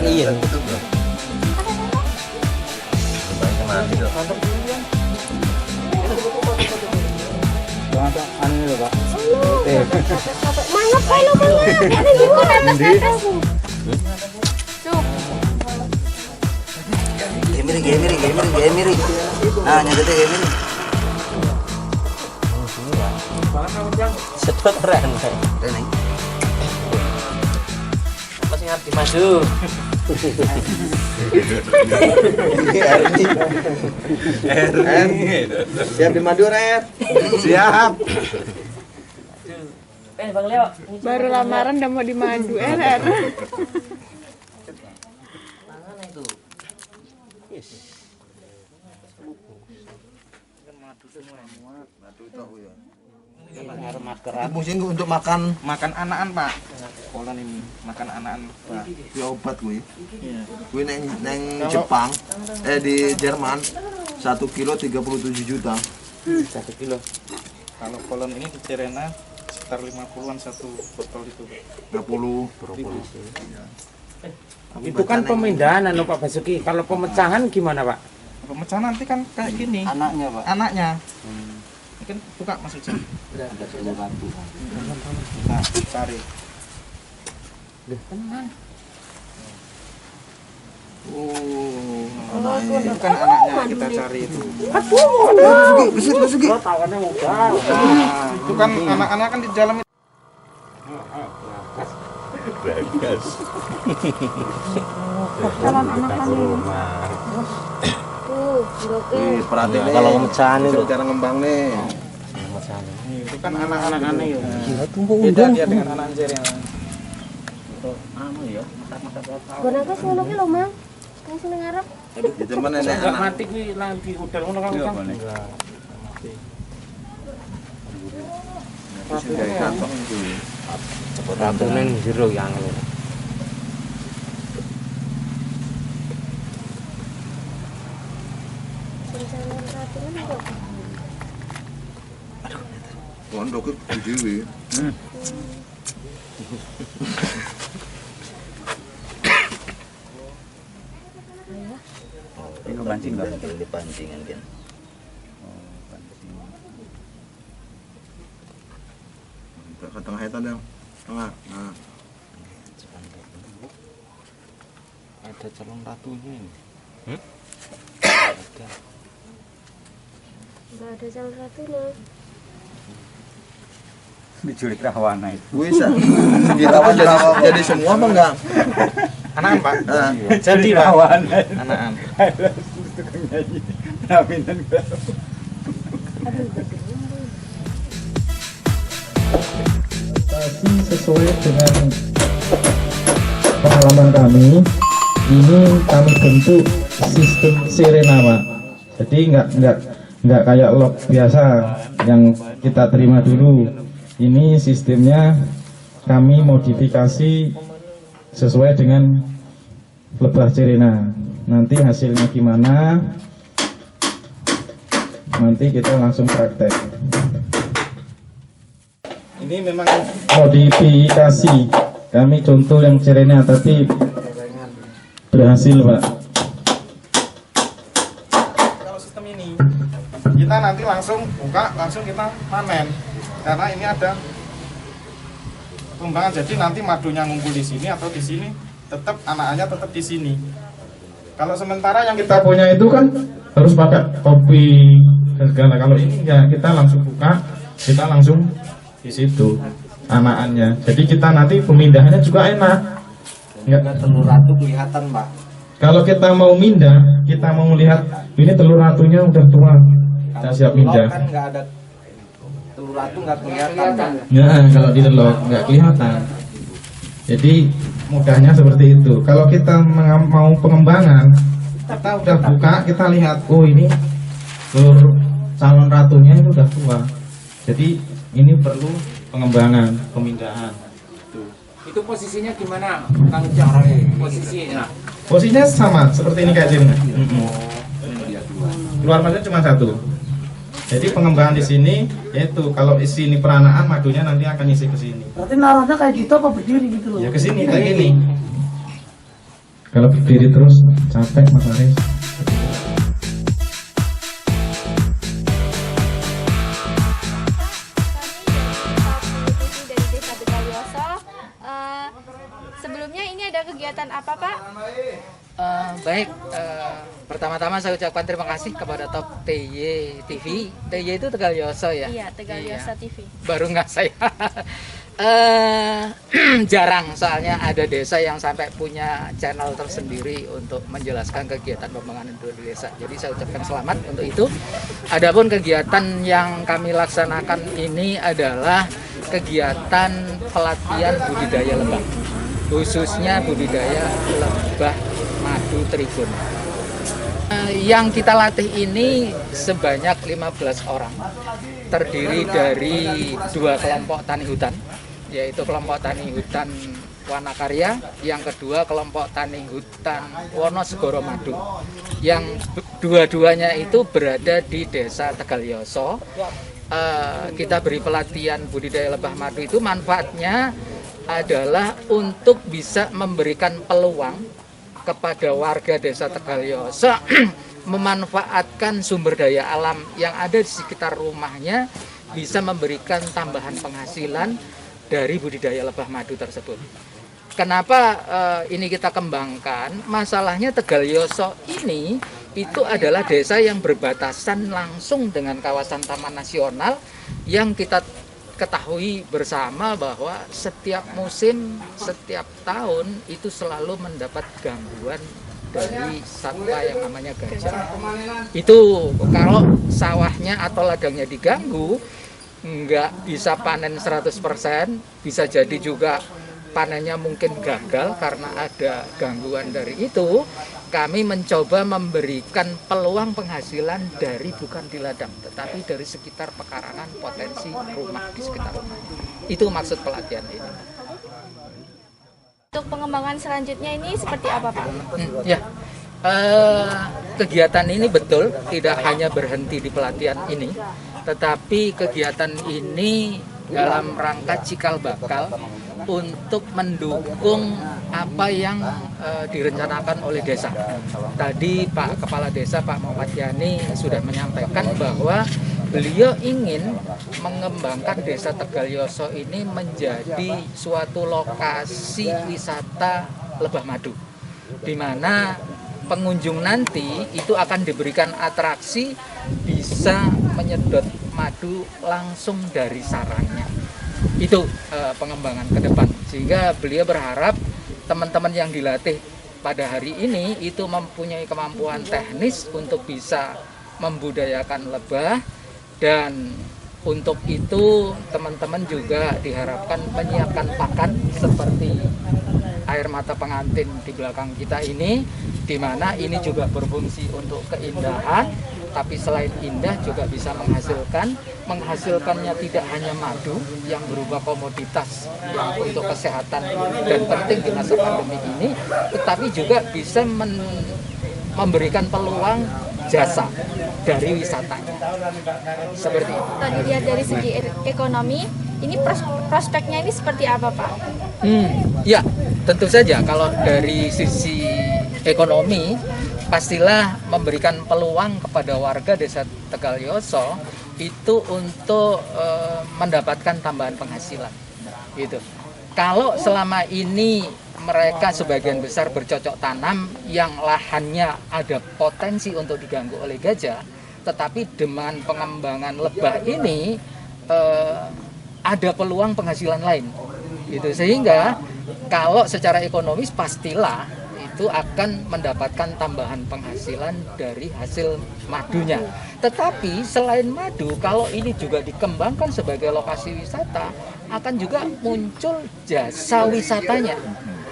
Iya. Mangap kae lo mangap. Ini di atas. Gemiri. Nah, nyadete gemiri. Sedot keren. Keren. Masih ngerti maju. Siap dimadu, Red. Siap. Bang Leo. Baru lamaran udah mau dimadu, RR. Mungkin untuk makan anakan, Pak. Polan ini makan anakan, Pak. Ya obat gue. Gue neng Jepang, di Jerman 1 kilo 37 juta. 1 kilo. Kalau kolon ini di Cirena sekitar 50-an satu botol itu. 50. Itu kan pemindahan Pak Basuki. Kalau pemecahan gimana, Pak? Pemecahan nanti kan kayak gini. Anaknya, Pak. Anaknya. Ini kan buka Mas Ujan. Ada 100. Nah, cari. Tenang. Oh, Itu kan anaknya kita cari itu. Basuki. Tawannya mudah. Nah, itu kan anak-anak kan di dalam itu. Calon anakan Perhatiin kalau pemecahan itu cara ngembang nih. Itu kan anak-anak aneh ya. beda Dia dengan anak anjir yang Gonang ke sono ki lho, Mang. Kang sing ngarep. Di temen nenek enggak anak. mati kuwi lagi udah ngono kan. Kayak kantong itu. Ratunen jero yang Sing ratunan kok. Pondok itu dhewe. ini pancing kan. Ini pancingan kan. Ke tengah itu dong. Tengah. Nah. ada calon ratunya ini. Enggak ada calon ratunya. Diculik rawana itu. Bisa. Kita kan jadi semua apa enggak? Anakan, Pak. Nah. Jadi rawana. Anakan. Tukang nyanyi. Aminan berapa? Sesuai dengan pengalaman kami, ini kami bentuk sistem Cirena, Pak. Jadi nggak kayak log biasa yang kita terima dulu. Ini sistemnya kami modifikasi sesuai dengan lebah Cirena. Nanti hasilnya gimana? Nanti kita langsung praktek. Ini memang modifikasi. Kami contoh yang Cirena tapi berhasil, Pak. Kalau sistem ini kita nanti langsung buka, langsung kita panen. Karena ini ada kembangan, jadi nanti madunya ngumpul di sini atau di sini, tetap anak-anaknya tetap di sini. Kalau sementara yang Kita punya itu kan harus pakai kopi dan segala. Kalau ini ya kita langsung buka, kita langsung di situ anakannya. Jadi kita nanti pemindahannya juga enak. Enggak Telur ratu kelihatan, Pak. Kalau kita mau mindah, kita mau melihat ini telur ratunya udah tua, kita siap mindah. Kan nggak ada telur ratu nggak kelihatan, Pak. Ya, kalau di telur nggak kelihatan. Jadi mudahnya seperti itu. Kalau kita mau pengembangan, kita udah buka, kita lihat, oh ini telur calon ratunya itu udah tua. Jadi ini perlu pengembangan, pemindahan. Itu posisinya gimana, Kang Ujang? Posisinya. Posisinya sama seperti ini kayak sini. Keluar masuknya cuma satu. Jadi pengembangan di sini yaitu kalau isi ini peranaan, madunya nanti akan isi ke sini. Berarti naruhnya kayak gitu apa berdiri gitu loh? Ya ke sini kayak gini. Kalau berdiri terus capek Mas Aris. Dari Desa Tegalyoso. Sebelumnya ini ada kegiatan apa Pak? Baik, pertama-tama saya ucapkan terima kasih kepada Top TY TV. TY itu Tegalyoso ya? Iya, Tegalyoso TV. Baru nggak saya. Jarang soalnya ada desa yang sampai punya channel tersendiri untuk menjelaskan kegiatan pembangunan di desa. Jadi saya ucapkan selamat untuk itu. Adapun kegiatan yang kami laksanakan ini adalah kegiatan pelatihan budidaya lebah, khususnya budidaya lebah madu tribun. Yang kita latih ini sebanyak 15 orang, terdiri dari 2 kelompok tani hutan, yaitu kelompok tani hutan Wanakarya, yang kedua kelompok tani hutan Wonosegoro Madu, yang dua-duanya itu berada di Desa Tegalyoso. Kita beri pelatihan budidaya lebah madu itu manfaatnya adalah untuk bisa memberikan peluang kepada warga Desa Tegalyoso memanfaatkan sumber daya alam yang ada di sekitar rumahnya, bisa memberikan tambahan penghasilan dari budidaya lebah madu tersebut. Kenapa ini kita kembangkan? Masalahnya Tegalyoso ini itu adalah desa yang berbatasan langsung dengan kawasan Taman Nasional yang kita ketahui bersama bahwa setiap musim, setiap tahun itu selalu mendapat gangguan dari satwa yang namanya gajah. Itu kalau sawahnya atau ladangnya diganggu, nggak bisa panen 100%, bisa jadi juga panennya mungkin gagal karena ada gangguan dari itu. Kami mencoba memberikan peluang penghasilan dari bukan di ladang, tetapi dari sekitar pekarangan potensi rumah di sekitar rumah. Itu maksud pelatihan ini. Untuk pengembangan selanjutnya ini seperti apa Pak? Kegiatan ini betul tidak hanya berhenti di pelatihan ini, tetapi kegiatan ini dalam rangka cikal bakal untuk mendukung apa yang direncanakan oleh desa. Tadi Pak Kepala Desa Pak Muhammad Yani sudah menyampaikan bahwa beliau ingin mengembangkan Desa Tegalyoso ini menjadi suatu lokasi wisata lebah madu, di mana pengunjung nanti itu akan diberikan atraksi bisa menyedot madu langsung dari sarangnya. Itu pengembangan ke depan, sehingga beliau berharap teman-teman yang dilatih pada hari ini itu mempunyai kemampuan teknis untuk bisa membudayakan lebah, dan untuk itu teman-teman juga diharapkan menyiapkan pakan seperti air mata pengantin di belakang kita ini, di mana ini juga berfungsi untuk keindahan, tapi selain indah juga bisa menghasilkannya tidak hanya madu yang berupa komoditas yang untuk kesehatan dan penting di masa pandemi ini, tetapi juga bisa memberikan peluang jasa dari wisatanya. Seperti itu. Kalau dilihat dari segi ekonomi, ini prospeknya ini seperti apa Pak? Ya, tentu saja kalau dari sisi ekonomi pastilah memberikan peluang kepada warga Desa Tegalyoso itu untuk mendapatkan tambahan penghasilan. Gitu. Kalau selama ini mereka sebagian besar bercocok tanam yang lahannya ada potensi untuk diganggu oleh gajah, tetapi dengan pengembangan lebah ini ada peluang penghasilan lain. Gitu. Sehingga kalau secara ekonomis pastilah itu akan mendapatkan tambahan penghasilan dari hasil madunya. Tetapi selain madu, kalau ini juga dikembangkan sebagai lokasi wisata, akan juga muncul jasa wisatanya.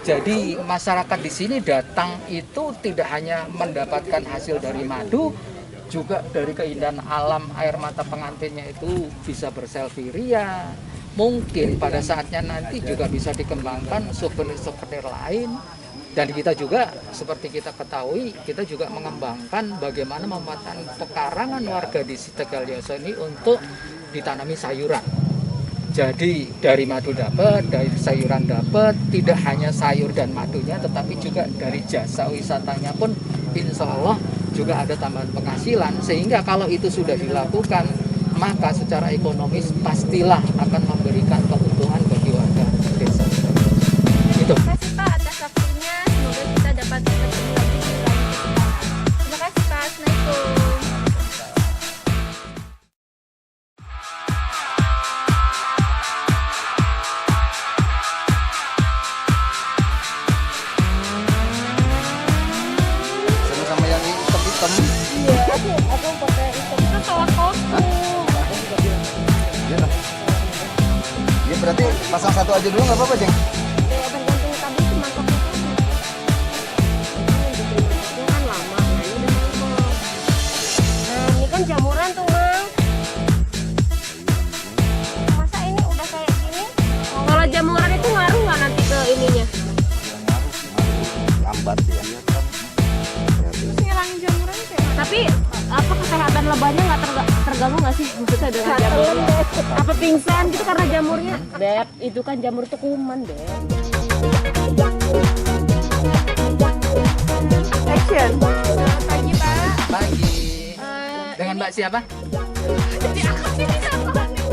Jadi masyarakat di sini datang itu tidak hanya mendapatkan hasil dari madu, juga dari keindahan alam air mata pengantinnya itu bisa berselfie ria. Mungkin pada saatnya nanti juga bisa dikembangkan souvenir-souvenir lain Dan kita juga seperti kita ketahui, kita juga mengembangkan bagaimana memanfaatkan pekarangan warga di Tegalioso ini untuk ditanami sayuran. Jadi dari madu dapat, dari sayuran dapat, tidak hanya sayur dan madunya, tetapi juga dari jasa wisatanya pun insya Allah juga ada tambahan penghasilan. Sehingga kalau itu sudah dilakukan, maka secara ekonomis pastilah akan memberikan keuntungan bagi warga desa. Itu. Terima kasih Pak atas waktunya. Semoga kita dapat bertemu lagi di lain kesempatan. Terima kasih Pak. Assalamualaikum. Sama-sama yang hitam-hitam. Iya, aku pakai hitam. Itu salah kostum. Iya lah. Ya berarti pasang satu aja dulu nggak apa-apa, Jeng? Ya tergantung tadi itu mangkoknya kan. Ini kan lama, nah ini udah mangkok. Nah ini kan jamuran tuh Mang. Masa ini udah kayak gini? Kalau jamuran itu ngaruh nggak nanti ke ininya? Lambat ya. Ngilangin jamuran kayak Tapi apa kesehatan lebahnya nggak terganggu nggak sih maksudnya dengan jamurnya? Apa pingsan gitu karena jamurnya? Beb, itu kan jamur tuh kuman, Beb. action. Selamat pagi Pak. Pagi. Dengan Mbak siapa? Jadi aku sini sama nih.